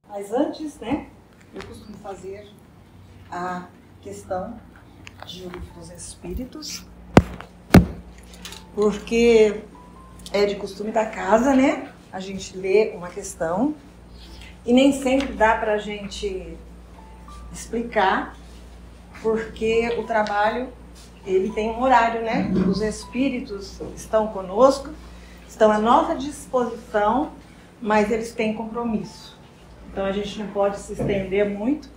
Mas antes, né, eu costumo fazer a questão de O Livro dos Espíritos, porque é de costume da casa, né, a gente lê uma questão e nem sempre dá para a gente explicar, porque o trabalho, ele tem um horário, né, os espíritos estão conosco, estão à nossa disposição, mas eles têm compromisso. Então a gente não pode se estender muito.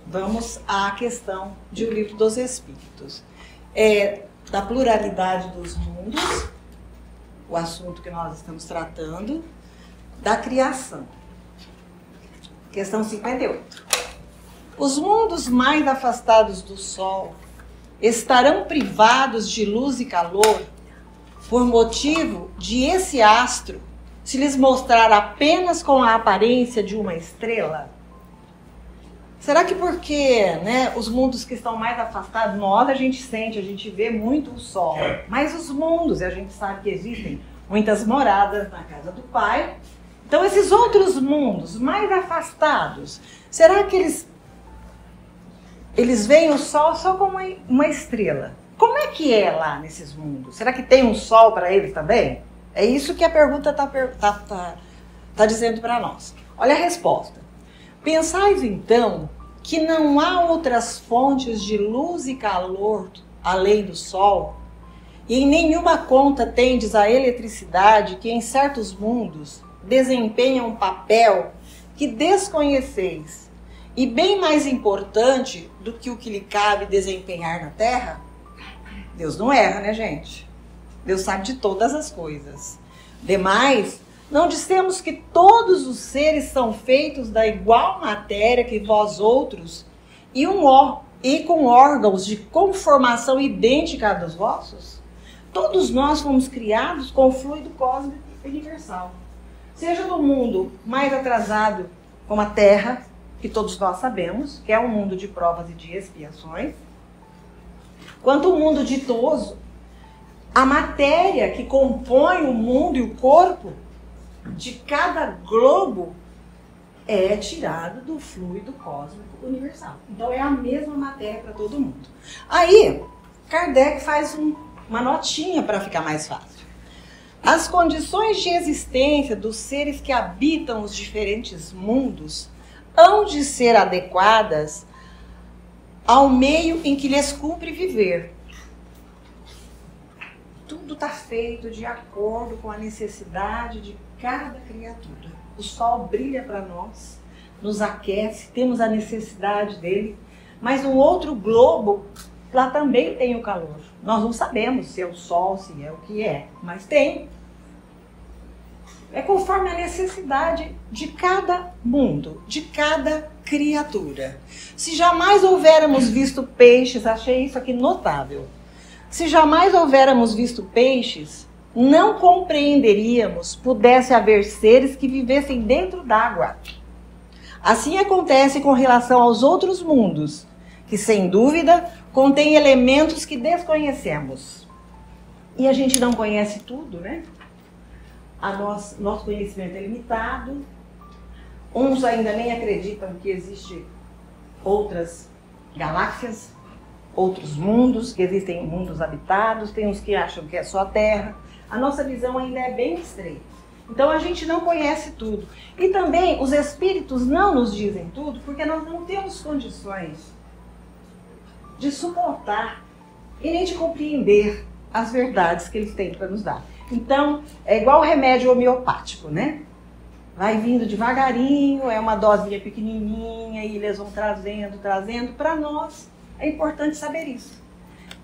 Vamos à questão de O Livro dos Espíritos. É da pluralidade dos mundos, o assunto que nós estamos tratando, da criação. Questão 58. Os mundos mais afastados do Sol estarão privados de luz e calor por motivo de esse astro se lhes mostrar apenas com a aparência de uma estrela? Será que porque, né, os mundos que estão mais afastados, nós a gente sente, a gente vê muito o Sol, mas os mundos, a gente sabe que existem muitas moradas na casa do Pai. Então esses outros mundos mais afastados, será que eles veem o Sol só como uma estrela? Como é que é lá nesses mundos? Será que tem um Sol para eles também? É isso que a pergunta está dizendo para nós. Olha a resposta. Pensais então que não há outras fontes de luz e calor além do Sol? E em nenhuma conta tendes a eletricidade que em certos mundos desempenha um papel que desconheceis e bem mais importante do que o que lhe cabe desempenhar na Terra? Deus não erra, né, gente? Deus sabe de todas as coisas. Demais, não dissemos que todos os seres são feitos da igual matéria que vós outros e com órgãos de conformação idêntica a dos vossos? Todos nós fomos criados com o fluido cósmico universal. Seja no mundo mais atrasado, como a Terra, que todos nós sabemos, que é um mundo de provas e de expiações, quanto o mundo ditoso, a matéria que compõe o mundo e o corpo de cada globo é tirado do fluido cósmico universal. Então é a mesma matéria para todo mundo. Aí, Kardec faz uma notinha para ficar mais fácil. As condições de existência dos seres que habitam os diferentes mundos hão de ser adequadas ao meio em que lhes cumpre viver. Tudo está feito de acordo com a necessidade de cada criatura. O Sol brilha para nós, nos aquece, temos a necessidade dele, mas no outro globo, lá também tem o calor. Nós não sabemos se é o Sol, se é o que é, mas tem. É conforme a necessidade de cada mundo, de cada criatura. Se jamais houvéssemos visto peixes, achei isso aqui notável. Se jamais houvéssemos visto peixes, não compreenderíamos pudesse haver seres que vivessem dentro d'água. Assim acontece com relação aos outros mundos, que sem dúvida contêm elementos que desconhecemos. E a gente não conhece tudo, né? Nosso conhecimento é limitado. Uns ainda nem acreditam que existem outras galáxias, outros mundos, que existem mundos habitados, tem uns que acham que é só a Terra. A nossa visão ainda é bem estreita. Então a gente não conhece tudo. E também os espíritos não nos dizem tudo, porque nós não temos condições de suportar e nem de compreender as verdades que eles têm para nos dar. Então, é igual o remédio homeopático, né? Vai vindo devagarinho, é uma dosinha pequenininha e eles vão trazendo. Para nós, é importante saber isso.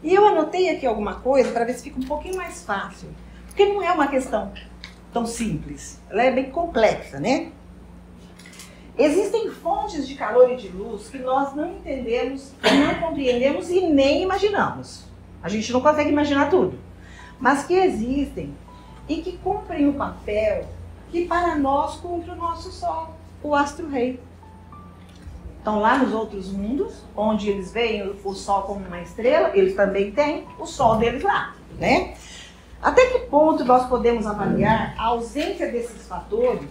E eu anotei aqui alguma coisa para ver se fica um pouquinho mais fácil. Porque não é uma questão tão simples. Ela é bem complexa, né? Existem fontes de calor e de luz que nós não entendemos, não compreendemos e nem imaginamos. A gente não consegue imaginar tudo. Mas que existem e que cumprem o papel que para nós cumpre o nosso Sol, o astro-rei. Então lá nos outros mundos, onde eles veem o Sol como uma estrela, eles também têm o Sol deles lá, né? Até que ponto nós podemos avaliar a ausência desses fatores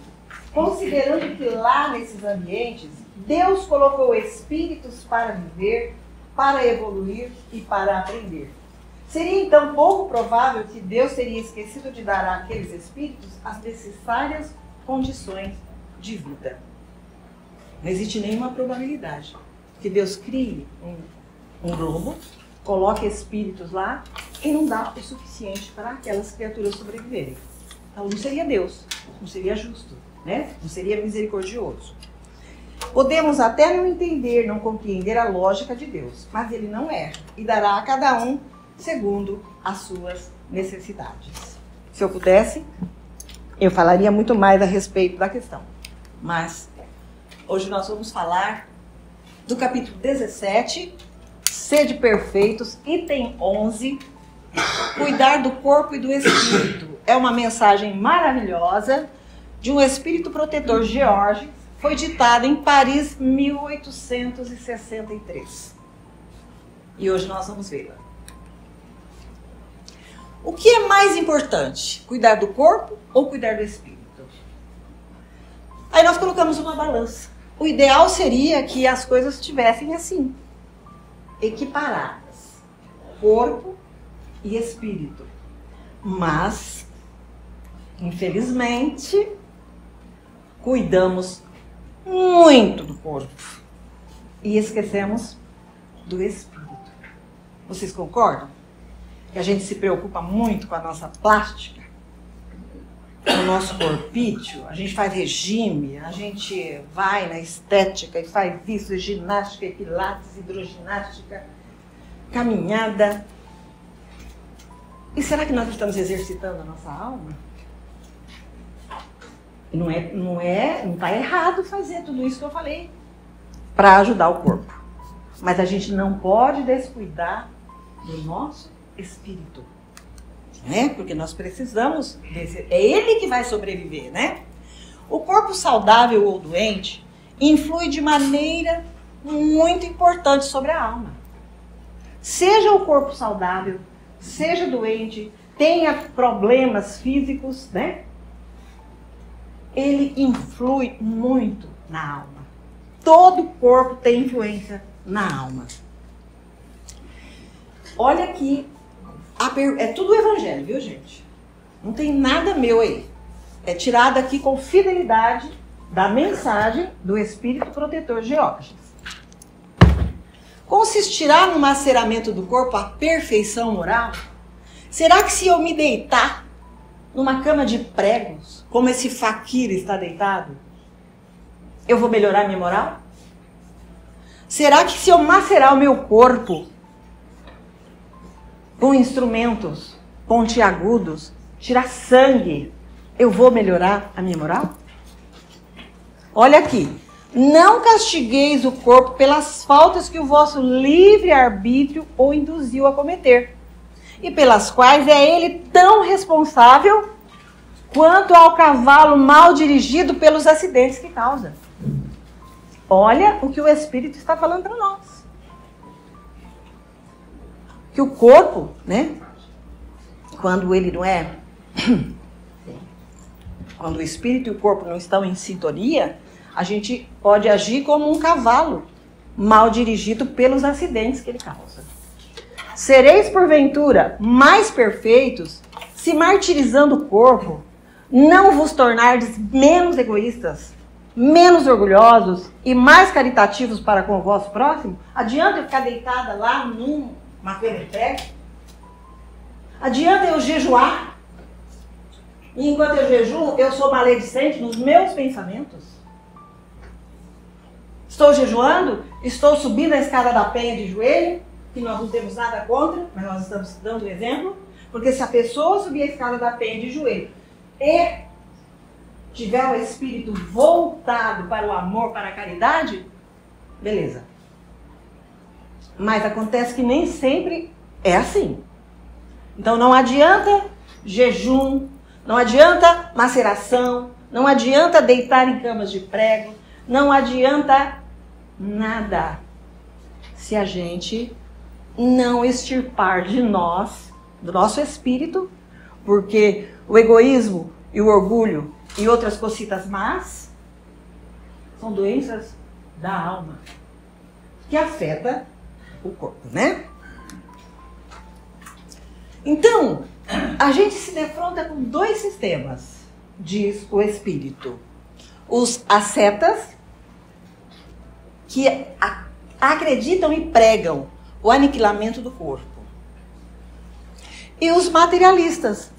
considerando que lá nesses ambientes, Deus colocou espíritos para viver, para evoluir e para aprender. Seria então pouco provável que Deus teria esquecido de dar àqueles espíritos as necessárias condições de vida. Não existe nenhuma probabilidade que Deus crie um globo, coloque espíritos lá e não dá o suficiente para aquelas criaturas sobreviverem. Então não seria Deus, não seria justo, né? Não seria misericordioso. Podemos até não entender, não compreender a lógica de Deus, mas Ele não erra e dará a cada um segundo as suas necessidades. Se eu pudesse, eu falaria muito mais a respeito da questão. Mas hoje nós vamos falar do capítulo 17, Sede perfeitos, item 11, cuidar do corpo e do espírito. É uma mensagem maravilhosa de um espírito protetor George. Foi ditada em Paris, 1863. E hoje nós vamos vê-la. O que é mais importante? Cuidar do corpo ou cuidar do espírito? Aí nós colocamos uma balança. O ideal seria que as coisas estivessem assim, equiparadas. Corpo e espírito. Mas, infelizmente, cuidamos muito do corpo e esquecemos do espírito. Vocês concordam? Que a gente se preocupa muito com a nossa plástica, com o nosso corpício, a gente faz regime, a gente vai na estética e faz isso, ginástica, e pilates, hidroginástica, caminhada. E será que nós estamos exercitando a nossa alma? Não está errado fazer tudo isso que eu falei para ajudar o corpo. Mas a gente não pode descuidar do nosso espírito, né? Porque nós precisamos desse, é ele que vai sobreviver, né? O corpo saudável ou doente influi de maneira muito importante sobre a alma. Seja o corpo saudável, seja doente, tenha problemas físicos, né? Ele influi muito na alma. Todo corpo tem influência na alma. Olha aqui, é tudo evangelho, viu, gente? Não tem nada meu aí. É tirado aqui com fidelidade da mensagem do Espírito Protetor George. Consistirá no maceramento do corpo a perfeição moral? Será que se eu me deitar numa cama de pregos, como esse faquir está deitado, eu vou melhorar minha moral? Será que se eu macerar o meu corpo com instrumentos pontiagudos, tirar sangue, eu vou melhorar a minha moral? Olha aqui. Não castigueis o corpo pelas faltas que o vosso livre-arbítrio o induziu a cometer, e pelas quais é ele tão responsável quanto ao cavalo mal dirigido pelos acidentes que causa. Olha o que o Espírito está falando para nós. Que o corpo, né, quando ele não é, quando o espírito e o corpo não estão em sintonia, a gente pode agir como um cavalo mal dirigido pelos acidentes que ele causa. Sereis, porventura, mais perfeitos se martirizando o corpo, não vos tornardes menos egoístas, menos orgulhosos e mais caritativos para com o vosso próximo? Adianta eu ficar deitada lá numa cama de prego? Adianta eu jejuar? E enquanto eu jejuo, eu sou maledicente nos meus pensamentos? Estou jejuando? Estou subindo a escada da penha de joelho? Que nós não temos nada contra, mas nós estamos dando um exemplo. Porque se a pessoa subir a escada da penha de joelho e tiver o espírito voltado para o amor, para a caridade, beleza. Mas acontece que nem sempre é assim. Então não adianta jejum, não adianta maceração, não adianta deitar em camas de prego, não adianta nada se a gente não extirpar de nós, do nosso espírito, porque o egoísmo e o orgulho e outras cocitas más são doenças da alma, que afeta o corpo, né? Então, a gente se defronta com dois sistemas, diz o Espírito. Os ascetas, que acreditam e pregam o aniquilamento do corpo. E os materialistas,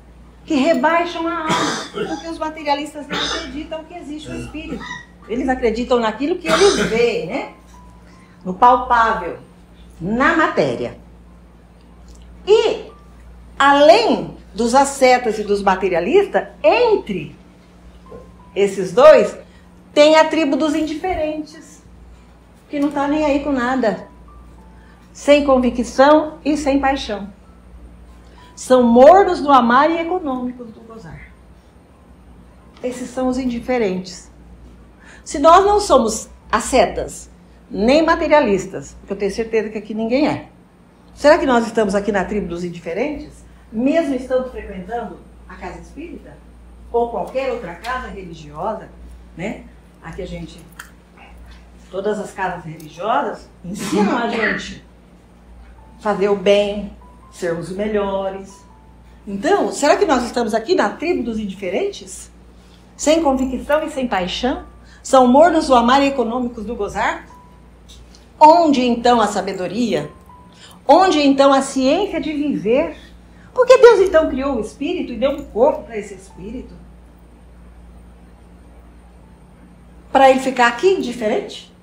que rebaixam a alma, porque os materialistas não acreditam que existe o Espírito. Eles acreditam naquilo que eles veem, né? No palpável, na matéria. E, além dos ascetas e dos materialistas, entre esses dois, tem a tribo dos indiferentes, que não está nem aí com nada, sem convicção e sem paixão. São mornos do amar e econômicos do gozar. Esses são os indiferentes. Se nós não somos ascetas, nem materialistas, porque eu tenho certeza que aqui ninguém é, será que nós estamos aqui na tribo dos indiferentes, mesmo estando frequentando a casa espírita? Ou qualquer outra casa religiosa, né? Aqui a gente, todas as casas religiosas ensinam a gente fazer o bem, sermos melhores. Então, será que nós estamos aqui na tribo dos indiferentes? Sem convicção e sem paixão? São mornos do amar e econômicos do gozar? Onde então a sabedoria? Onde então a ciência de viver? Por que Deus então criou o espírito e deu um corpo para esse espírito? Para ele ficar aqui indiferente?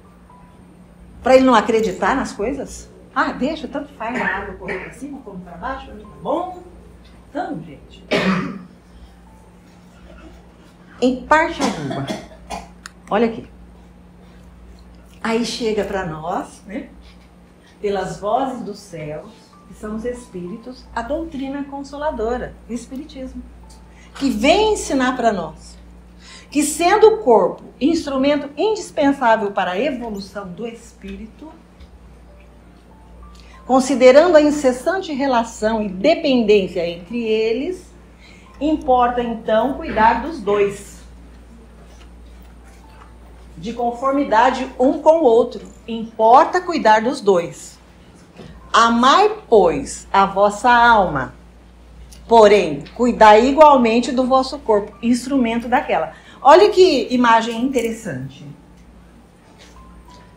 Para ele não acreditar nas coisas? Ah, deixa, tanto faz a água correr para cima como para baixo, para mim tá bom. Então, gente, em parte alguma, olha aqui. Aí chega para nós, né, pelas vozes dos céus, que são os espíritos, a doutrina consoladora, o espiritismo, que vem ensinar para nós que, sendo o corpo instrumento indispensável para a evolução do espírito, considerando a incessante relação e dependência entre eles, importa então cuidar dos dois, de conformidade um com o outro. Importa cuidar dos dois. Amai, pois, a vossa alma, porém, cuidai igualmente do vosso corpo, instrumento daquela. Olha que imagem interessante.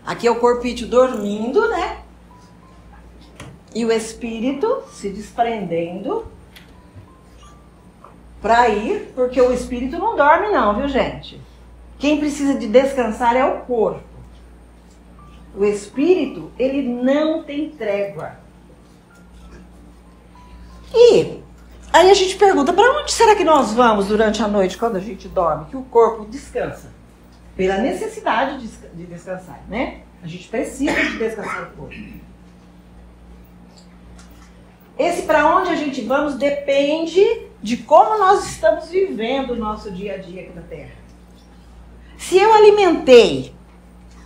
Aqui é o corpício dormindo, né? E o espírito se desprendendo para ir, porque o espírito não dorme não, viu, gente? Quem precisa de descansar é o corpo. O espírito, ele não tem trégua. E aí a gente pergunta, para onde será que nós vamos durante a noite quando a gente dorme? Que o corpo descansa. Pela necessidade de descansar, né? A gente precisa de descansar o corpo. Esse para onde a gente vamos depende de como nós estamos vivendo o nosso dia a dia aqui na Terra. Se eu alimentei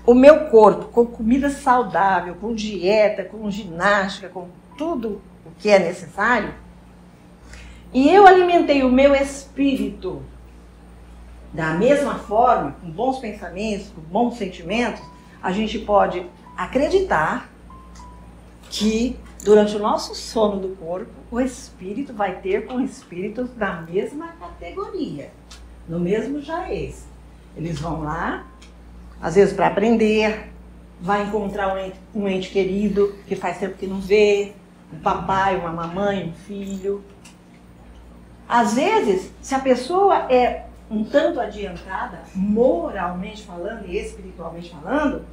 o meu corpo com comida saudável, com dieta, com ginástica, com tudo o que é necessário, e eu alimentei o meu espírito da mesma forma, com bons pensamentos, com bons sentimentos, a gente pode acreditar que durante o nosso sono do corpo, o espírito vai ter com espíritos da mesma categoria, no mesmo jaez. Eles vão lá, às vezes para aprender, vai encontrar um ente querido que faz tempo que não vê, um papai, uma mamãe, um filho. Às vezes, se a pessoa é um tanto adiantada, moralmente falando e espiritualmente falando,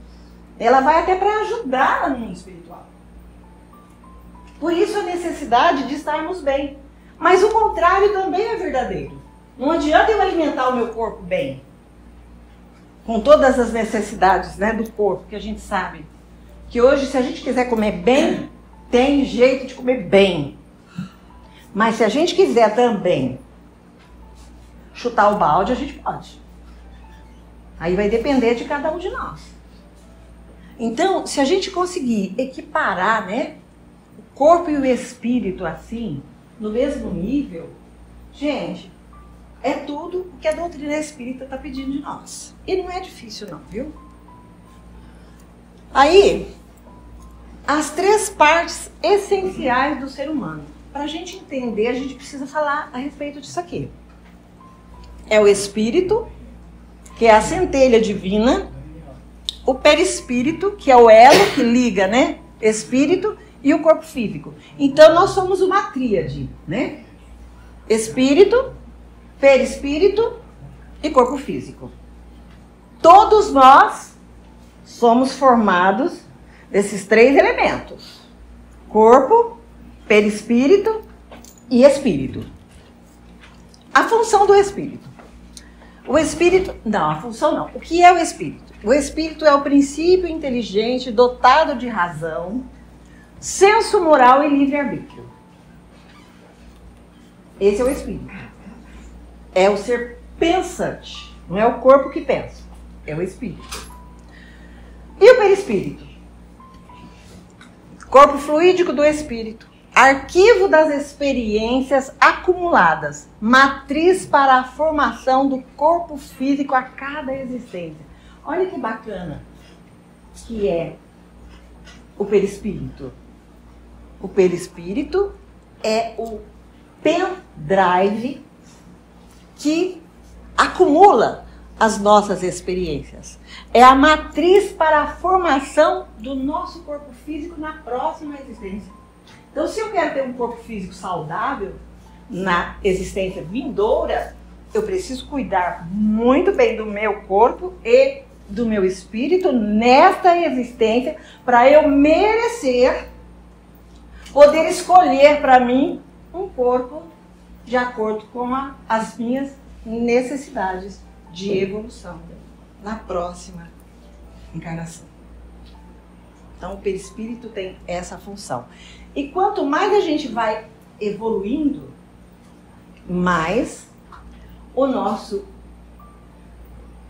ela vai até para ajudar no mundo espiritual. Por isso a necessidade de estarmos bem. Mas o contrário também é verdadeiro. Não adianta eu alimentar o meu corpo bem, com todas as necessidades, né, do corpo, que a gente sabe que hoje, se a gente quiser comer bem, tem jeito de comer bem. Mas se a gente quiser também chutar o balde, a gente pode. Aí vai depender de cada um de nós. Então, se a gente conseguir equiparar, né, o corpo e o espírito assim, no mesmo nível, gente, é tudo o que a doutrina espírita está pedindo de nós. E não é difícil não, viu? Aí, as 3 partes essenciais do ser humano. Para a gente entender, a gente precisa falar a respeito disso aqui. É o espírito, que é a centelha divina, o perispírito, que é o elo que liga, né? Espírito e o corpo físico. Então, nós somos uma tríade, né? Espírito, perispírito e corpo físico. Todos nós somos formados desses 3 elementos: corpo, perispírito e espírito. A função do espírito. O espírito, não, a função não. O que é o espírito? O espírito é o princípio inteligente dotado de razão, senso moral e livre-arbítrio. Esse é o espírito. É o ser pensante. Não é o corpo que pensa. É o espírito. E o perispírito? Corpo fluídico do espírito. Arquivo das experiências acumuladas. Matriz para a formação do corpo físico a cada existência. Olha que bacana que é o perispírito. O perispírito é o pendrive que acumula as nossas experiências. É a matriz para a formação do nosso corpo físico na próxima existência. Então, se eu quero ter um corpo físico saudável na existência vindoura, eu preciso cuidar muito bem do meu corpo e do meu espírito nesta existência para eu merecer poder escolher para mim um corpo de acordo com as minhas necessidades de evolução na próxima encarnação. Então, o perispírito tem essa função. E quanto mais a gente vai evoluindo, mais o nosso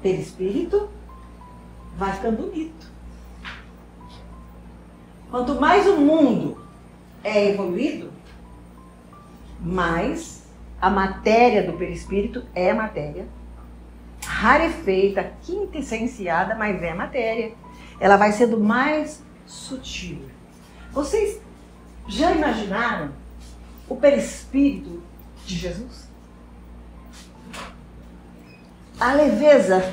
perispírito vai ficando bonito. Quanto mais o mundo é evoluído, mais a matéria do perispírito é matéria rarefeita, quintessenciada, mas é matéria. Ela vai sendo mais sutil. Vocês já imaginaram o perispírito de Jesus? A leveza,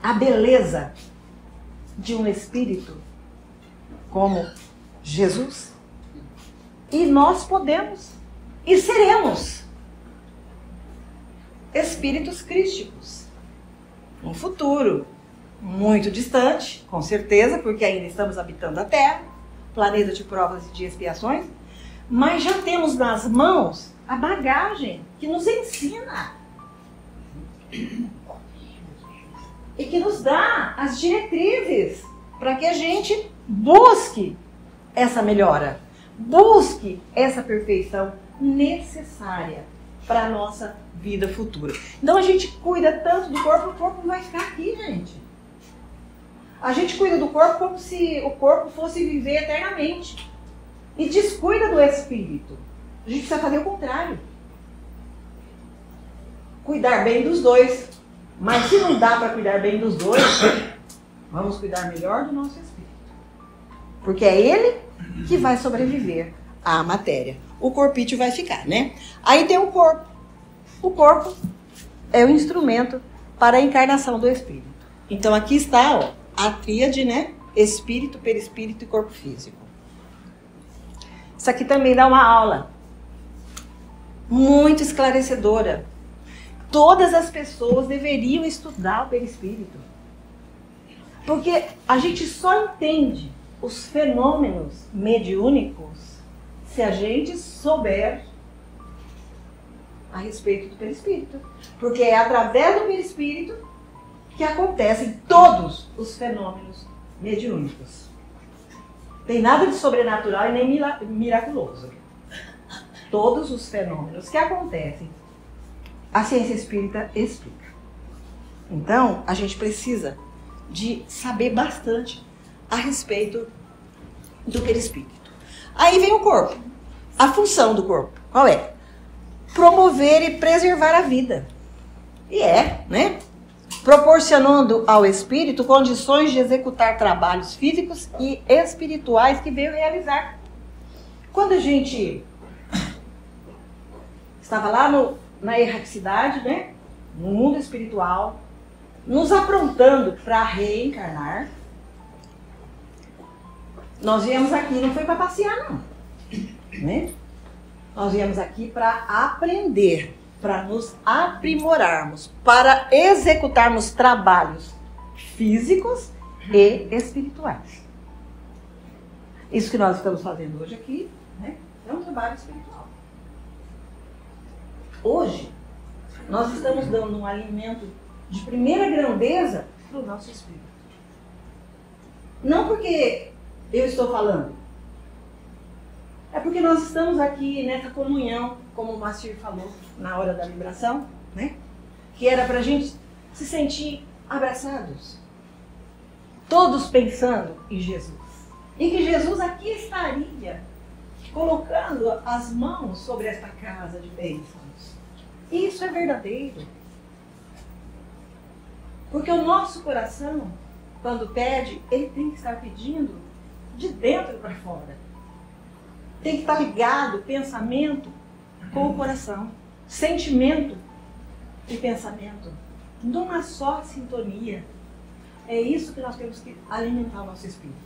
a beleza de um espírito como Jesus? E nós podemos e seremos espíritos crísticos no futuro muito distante, com certeza, porque ainda estamos habitando a Terra, planeta de provas e de expiações, mas já temos nas mãos a bagagem que nos ensina e que nos dá as diretrizes para que a gente busque essa melhora, busque essa perfeição necessária para a nossa vida futura. Então a gente cuida tanto do corpo, o corpo não vai ficar aqui, gente. A gente cuida do corpo como se o corpo fosse viver eternamente. E descuida do espírito. A gente precisa fazer o contrário. Cuidar bem dos dois. Mas se não dá para cuidar bem dos dois, vamos cuidar melhor do nosso espírito. Porque é ele que vai sobreviver à matéria. O corpício vai ficar, né? Aí tem o corpo. O corpo é o instrumento para a encarnação do espírito. Então aqui está, ó, a tríade, né? Espírito, perispírito e corpo físico. Isso aqui também dá uma aula muito esclarecedora. Todas as pessoas deveriam estudar o perispírito. Porque a gente só entende os fenômenos mediúnicos se a gente souber a respeito do perispírito. Porque é através do perispírito que acontecem todos os fenômenos mediúnicos. Tem nada de sobrenatural e nem miraculoso. Todos os fenômenos que acontecem, a ciência espírita explica. Então, a gente precisa de saber bastante a respeito do perispírito. Aí vem o corpo. A função do corpo, qual é? promover e preservar a vida. E né? Proporcionando ao espírito condições de executar trabalhos físicos e espirituais que veio realizar. Quando a gente estava lá na erraticidade, né? No mundo espiritual, nos aprontando para reencarnar, nós viemos aqui, não foi para passear, não. Né? Nós viemos aqui para aprender, para nos aprimorarmos, para executarmos trabalhos físicos e espirituais. Isso que nós estamos fazendo hoje aqui, né, é um trabalho espiritual. Hoje, nós estamos dando um alimento de primeira grandeza para o nosso espírito. Não porque eu estou falando, é porque nós estamos aqui nessa comunhão, como o Macir falou na hora da vibração, né? Que era para a gente se sentir abraçados, todos pensando em Jesus. E que Jesus aqui estaria colocando as mãos sobre esta casa de bênçãos. Isso é verdadeiro. Porque o nosso coração, quando pede, ele tem que estar pedindo de dentro para fora. Tem que estar ligado pensamento com o coração. Sentimento e pensamento. Numa só sintonia. É isso que nós temos que alimentar o nosso espírito.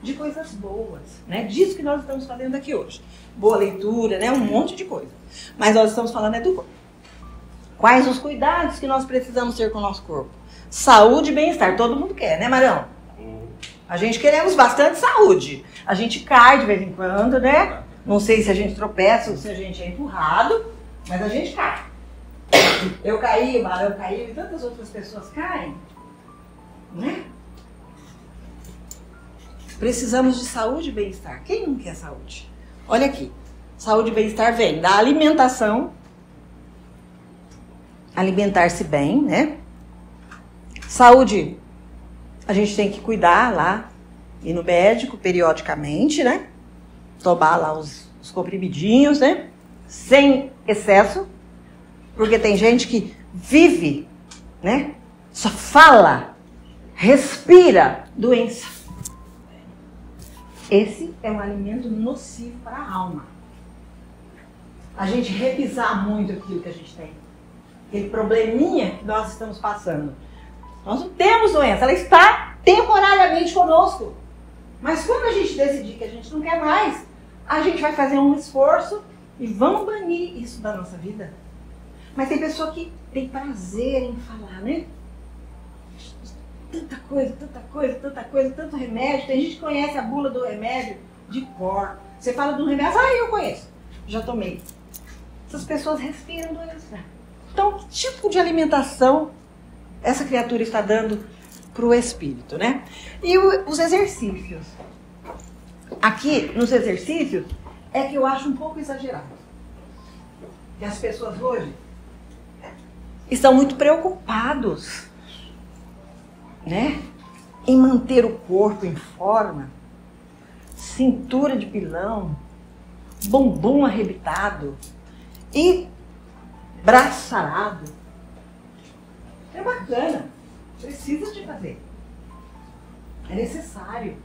De coisas boas, né? Disso que nós estamos fazendo aqui hoje. Boa leitura, né? Um monte de coisa. Mas nós estamos falando do corpo. Quais os cuidados que nós precisamos ter com o nosso corpo? Saúde e bem-estar. Todo mundo quer, né, Marão? A gente queremos bastante saúde. A gente cai de vez em quando, né? Não sei se a gente tropeça ou se a gente é empurrado, mas a gente cai. Eu caí, o Marão caiu e tantas outras pessoas caem, né? Precisamos de saúde e bem-estar. Quem não quer saúde? Olha aqui. Saúde e bem-estar vem da alimentação. Alimentar-se bem, né? Saúde, a gente tem que cuidar lá, ir no médico periodicamente, né? Tomar lá os comprimidinhos, né? Sem excesso. Porque tem gente que vive, né? Só fala, respira doença. Esse é um alimento nocivo para a alma. A gente revisar muito aquilo que a gente tem. Aquele probleminha que nós estamos passando. Nós não temos doença, ela está temporariamente conosco. Mas quando a gente decidir que a gente não quer mais, a gente vai fazer um esforço e vamos banir isso da nossa vida. Mas tem pessoa que tem prazer em falar, né? Tanta coisa, tanto remédio. Tem gente que conhece a bula do remédio de cor. Você fala do remédio, eu conheço, já tomei. Essas pessoas respiram doença. Então, que tipo de alimentação essa criatura está dando para o espírito, né? E os exercícios. Aqui, nos exercícios, é que eu acho um pouco exagerado. E as pessoas hoje estão muito preocupados, né? Em manter o corpo em forma, cintura de pilão, bumbum arrebitado e braço sarado. É bacana, precisa de fazer. É necessário,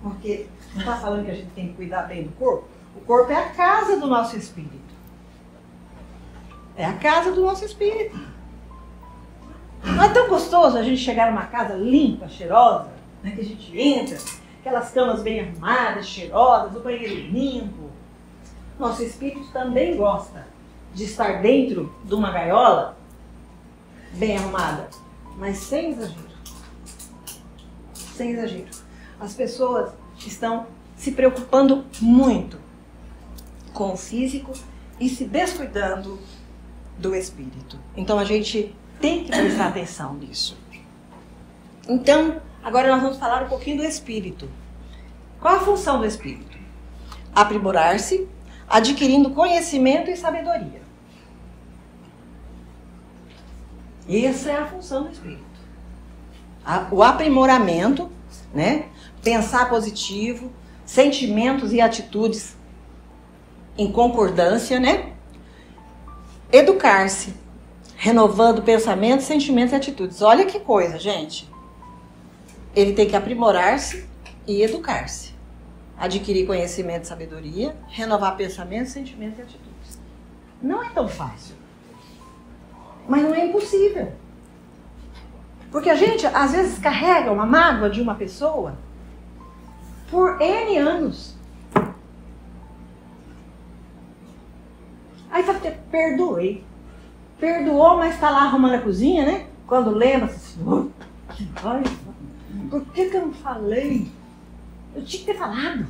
porque não está falando que a gente tem que cuidar bem do corpo? O corpo é a casa do nosso espírito. É a casa do nosso espírito. Não é tão gostoso a gente chegar numa casa limpa, cheirosa, né, que a gente entra, aquelas camas bem arrumadas, cheirosas, o banheiro limpo. Nosso espírito também gosta de estar dentro de uma gaiola bem arrumada, mas sem exagero. Sem exagero. As pessoas estão se preocupando muito com o físico e se descuidando do espírito. Então a gente tem que prestar atenção nisso. Então, agora nós vamos falar um pouquinho do espírito. Qual a função do espírito? Aprimorar-se, adquirindo conhecimento e sabedoria. Essa é a função do espírito. O aprimoramento, né? Pensar positivo, sentimentos e atitudes em concordância, né? educar-se, renovando pensamentos, sentimentos e atitudes. Olha que coisa, gente. Ele tem que aprimorar-se e educar-se. Adquirir conhecimento e sabedoria, renovar pensamentos, sentimentos e atitudes. Não é tão fácil. Mas não é impossível. Porque a gente, às vezes, carrega uma mágoa de uma pessoa por N anos. Aí você perdoei. Perdoou, mas está lá arrumando a cozinha, né? Quando lembra, assim, por que eu não falei? Eu tinha que ter falado.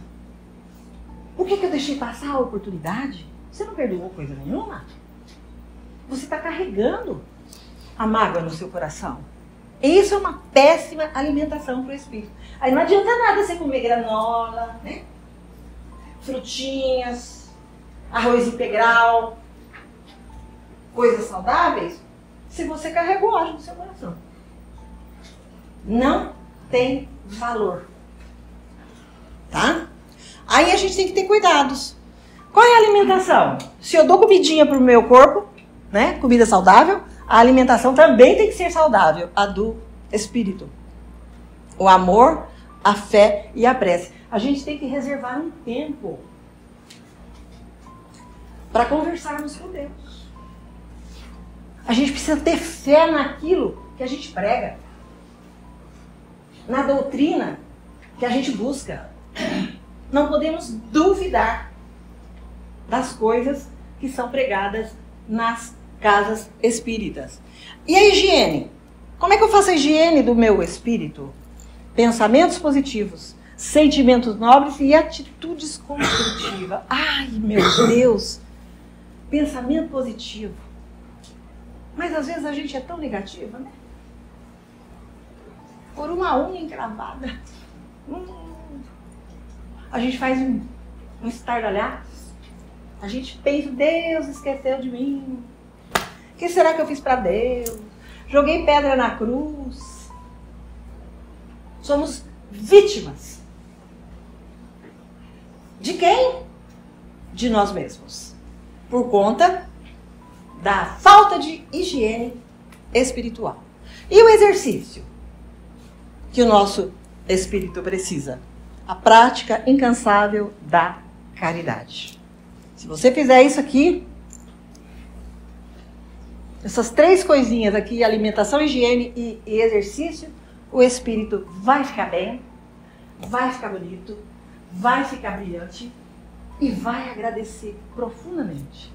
Por que eu deixei passar a oportunidade? Você não perdoou coisa nenhuma? Você está carregando a mágoa no seu coração. E isso é uma péssima alimentação para o espírito. Aí não adianta nada você comer granola, né? Frutinhas, arroz integral, coisas saudáveis, se você carregou ódio no seu coração. Não tem valor. Tá? Aí a gente tem que ter cuidados. Qual é a alimentação? Se eu dou comidinha para o meu corpo, né? Comida saudável, a alimentação também tem que ser saudável, a do espírito. O amor, a fé e a prece. A gente tem que reservar um tempo para conversarmos com Deus. A gente precisa ter fé naquilo que a gente prega, na doutrina que a gente busca. Não podemos duvidar das coisas que são pregadas nas casas espíritas. E a higiene? Como é que eu faço a higiene do meu espírito? Pensamentos positivos, sentimentos nobres e atitudes construtivas. Ai, meu Deus! Pensamento positivo. Mas às vezes a gente é tão negativa, né? Por uma unha encravada. A gente faz um estardalhaço. A gente pensa, Deus esqueceu de mim. O que será que eu fiz para Deus? Joguei pedra na cruz. Somos vítimas. De quem? De nós mesmos. Por conta da falta de higiene espiritual. E o exercício que o nosso espírito precisa? A prática incansável da caridade. Se você fizer isso aqui, essas três coisinhas aqui, alimentação, higiene e exercício, o espírito vai ficar bem, vai ficar bonito, vai ficar brilhante e vai agradecer profundamente.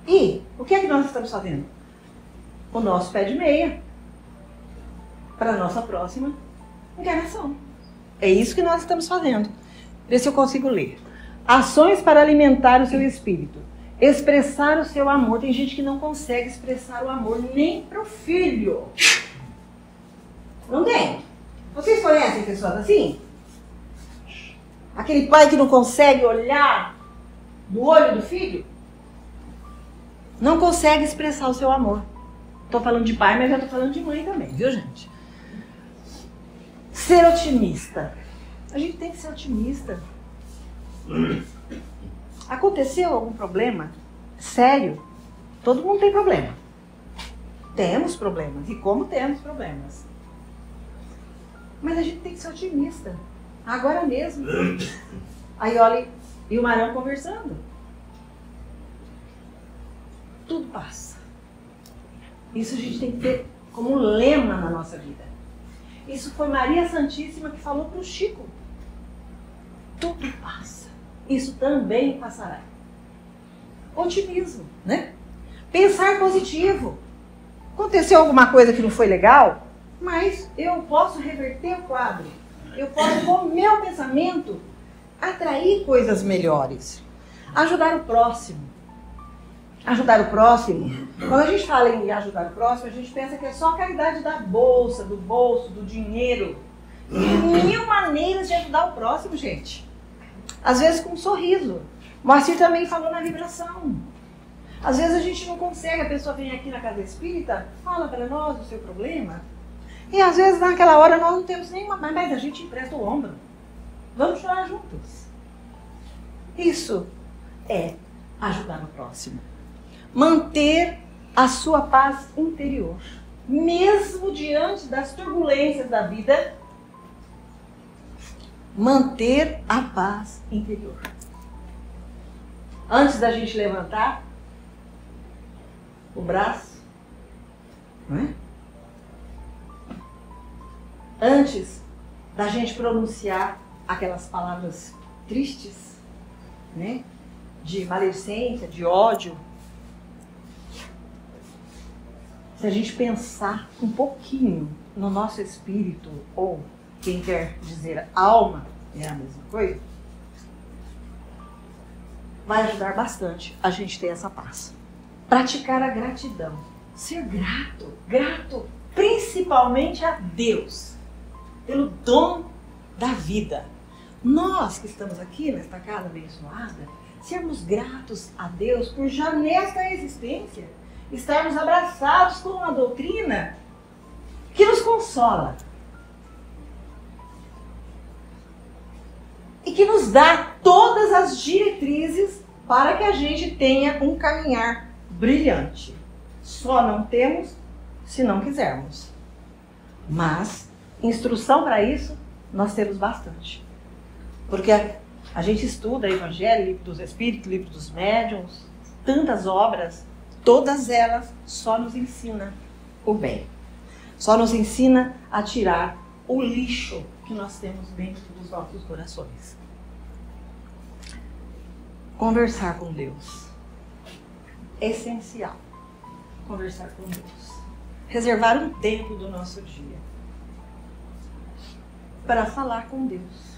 E o que é que nós estamos fazendo? O nosso pé de meia para a nossa próxima encarnação. É isso que nós estamos fazendo. Vê se eu consigo ler. Ações para alimentar o seu espírito. Expressar o seu amor. Tem gente que não consegue expressar o amor nem para o filho. Não tem? Vocês conhecem pessoas assim? Aquele pai que não consegue olhar no olho do filho? Não consegue expressar o seu amor. Estou falando de pai, mas já estou falando de mãe também, viu, gente? Ser otimista. A gente tem que ser otimista. Aconteceu algum problema sério? Todo mundo tem problema. Temos problemas. E como temos problemas? Mas a gente tem que ser otimista. Agora mesmo. Aí olha, e o Marão conversando. Tudo passa. Isso a gente tem que ter como um lema na nossa vida. Isso foi Maria Santíssima que falou para o Chico. Tudo passa. Isso também passará. Otimismo, né? Pensar positivo. Aconteceu alguma coisa que não foi legal, mas eu posso reverter o quadro. Eu posso, com o meu pensamento, atrair coisas melhores. Ajudar o próximo. Ajudar o próximo. Quando a gente fala em ajudar o próximo, a gente pensa que é só a caridade da bolsa, do bolso, do dinheiro. Tem mil maneiras de ajudar o próximo, gente. Às vezes com um sorriso. O Moacir também falou na vibração. Às vezes a gente não consegue, a pessoa vem aqui na casa espírita, fala para nós o seu problema. E às vezes naquela hora nós não temos nenhuma, mas a gente empresta o ombro. Vamos chorar juntos. Isso é ajudar o próximo. manter a sua paz interior. Mesmo diante das turbulências da vida, manter a paz interior. Antes da gente levantar o braço, não é? Antes da gente pronunciar aquelas palavras tristes, né? De maledicência, de ódio, se a gente pensar um pouquinho no nosso espírito, ou quem quer dizer alma, é a mesma coisa, vai ajudar bastante a gente ter essa paz. Praticar a gratidão. Ser grato principalmente a Deus, pelo dom da vida. Nós que estamos aqui nesta casa abençoada, sermos gratos a Deus por já nesta existência estarmos abraçados com uma doutrina que nos consola e que nos dá todas as diretrizes para que a gente tenha um caminhar brilhante. Só não temos se não quisermos. Mas instrução para isso nós temos bastante. Porque a gente estuda Evangelho, Livro dos Espíritos, Livro dos Médiuns, tantas obras, todas elas só nos ensinam o bem. Só nos ensina a tirar o lixo que nós temos dentro dos nossos corações. Conversar com Deus. Essencial. Conversar com Deus. Reservar um tempo do nosso dia para falar com Deus.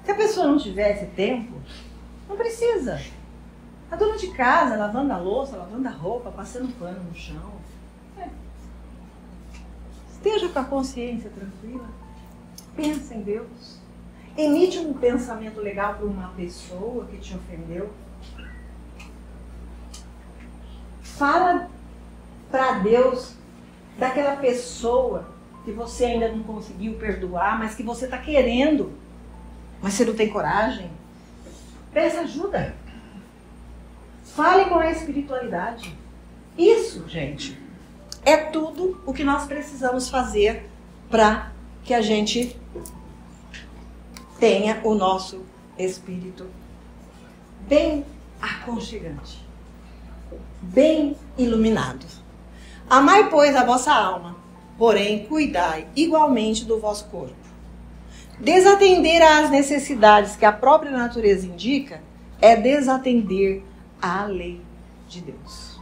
Se a pessoa não tiver esse tempo, não precisa. A dona de casa, lavando a louça, lavando a roupa, passando pano no chão. Esteja com a consciência tranquila. Pensa em Deus. Emite um pensamento legal para uma pessoa que te ofendeu. Fala para Deus daquela pessoa que você ainda não conseguiu perdoar, mas que você está querendo, mas você não tem coragem. Peça ajuda. Fale com a espiritualidade. Isso, gente, é tudo o que nós precisamos fazer para que a gente tenha o nosso espírito bem aconchegante, bem iluminado. Amai, pois, a vossa alma, porém cuidai igualmente do vosso corpo. Desatender às necessidades que a própria natureza indica é desatender à lei de Deus.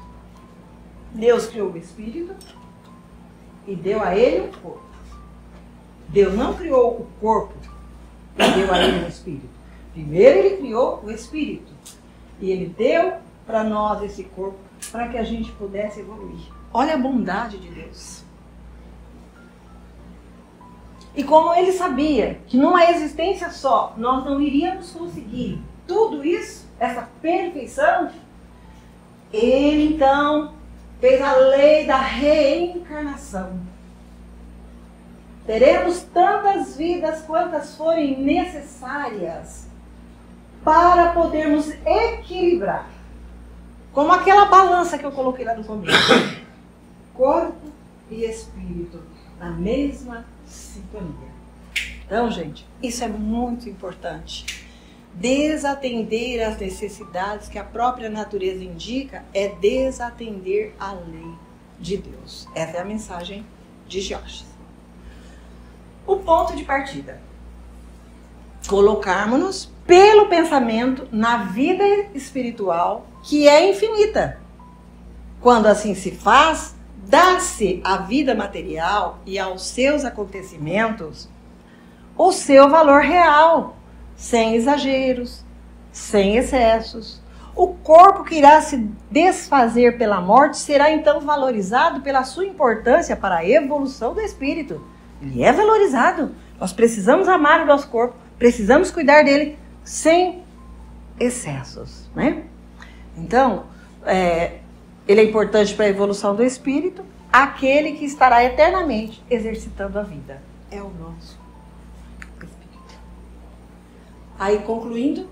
Deus criou o espírito e deu a ele o corpo. Deus não criou o corpo e deu a ele o espírito. Primeiro ele criou o espírito e ele deu para nós esse corpo para que a gente pudesse evoluir. Olha a bondade de Deus. E como ele sabia que numa existência só nós não iríamos conseguir tudo isso, essa perfeição, ele então fez a lei da reencarnação. Teremos tantas vidas quantas forem necessárias para podermos equilibrar. Como aquela balança que eu coloquei lá no começo. Corpo e espírito na mesma sintonia. Então, gente, isso é muito importante. Desatender às necessidades que a própria natureza indica é desatender à lei de Deus. Essa é a mensagem de Jorge. O ponto de partida. Colocarmos-nos pelo pensamento na vida espiritual que é infinita. Quando assim se faz, dá-se à vida material e aos seus acontecimentos o seu valor real, sem exageros, sem excessos. O corpo que irá se desfazer pela morte será então valorizado pela sua importância para a evolução do espírito. Ele é valorizado. Nós precisamos amar o nosso corpo, precisamos cuidar dele sem excessos, né? Então, ele é importante para a evolução do espírito, aquele que estará eternamente exercitando a vida. É o nosso espírito. Aí, concluindo,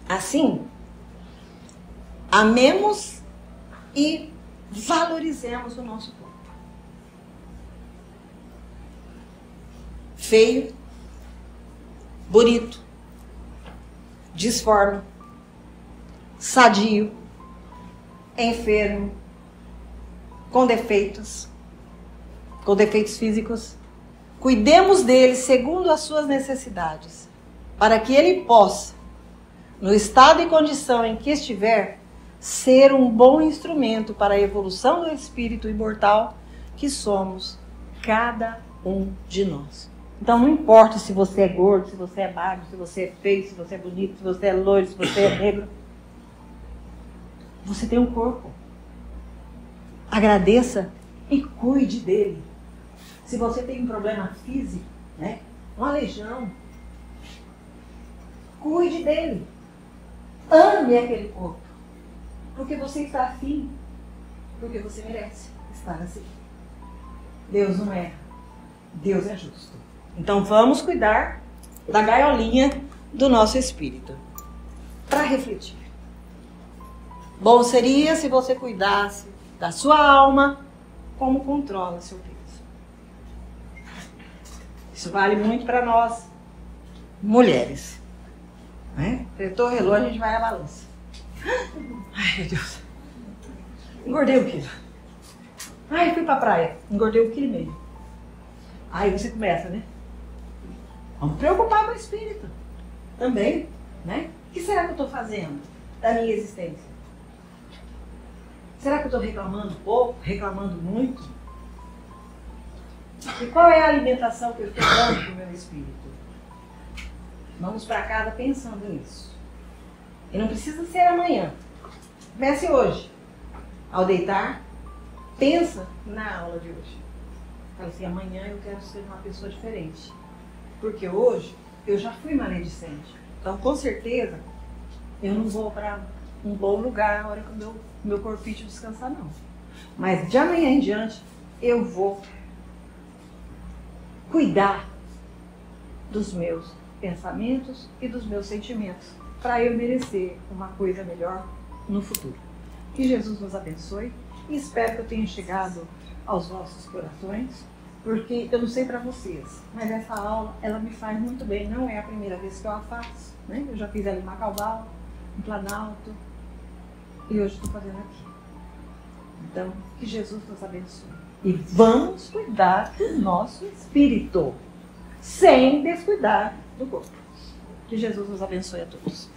assim, amemos e valorizemos o nosso corpo. Feio, bonito, disforme, sadio, enfermo, com defeitos físicos. Cuidemos dele segundo as suas necessidades, para que ele possa, no estado e condição em que estiver, ser um bom instrumento para a evolução do espírito imortal que somos cada um de nós. Então não importa se você é gordo, se você é magro, se você é feio, se você é bonito, se você é loiro, se você é negro. Você tem um corpo. Agradeça e cuide dele. Se você tem um problema físico, né, uma legião, cuide dele. Ame aquele corpo. Porque você está afim. Porque você merece estar assim. Deus não erra. Deus é justo. Então vamos cuidar da gaiolinha do nosso espírito. Para refletir. Bom seria se você cuidasse da sua alma como controla seu peso. Isso vale muito para nós, mulheres. Né? Tretou, relou, a gente vai à balança. Ai, meu Deus. Engordei 1 quilo. Ai, fui pra praia. Engordei 1,5 quilo. Aí você começa, né? Vamos preocupar com o espírito. Também, né? O que será que eu estou fazendo da minha existência? Será que eu estou reclamando pouco? Reclamando muito? E qual é a alimentação que eu estou dando para o meu espírito? Vamos para casa pensando nisso. E não precisa ser amanhã. Comece hoje. Ao deitar, pensa na aula de hoje. Fala assim, amanhã eu quero ser uma pessoa diferente. Porque hoje eu já fui maledicente. Então, com certeza, eu não vou para um bom lugar na hora que o meu corpinho descansar, não. Mas de amanhã em diante, eu vou cuidar dos meus pensamentos e dos meus sentimentos, para eu merecer uma coisa melhor no futuro. Que Jesus nos abençoe e espero que eu tenha chegado aos vossos corações, porque eu não sei para vocês, mas essa aula, ela me faz muito bem. Não é a primeira vez que eu a faço, né? Eu já fiz ela em Macau, em Planalto, e hoje estou fazendo aqui. Então, que Jesus nos abençoe. E vamos cuidar do nosso espírito, sem descuidar do corpo. Que Jesus nos abençoe a todos.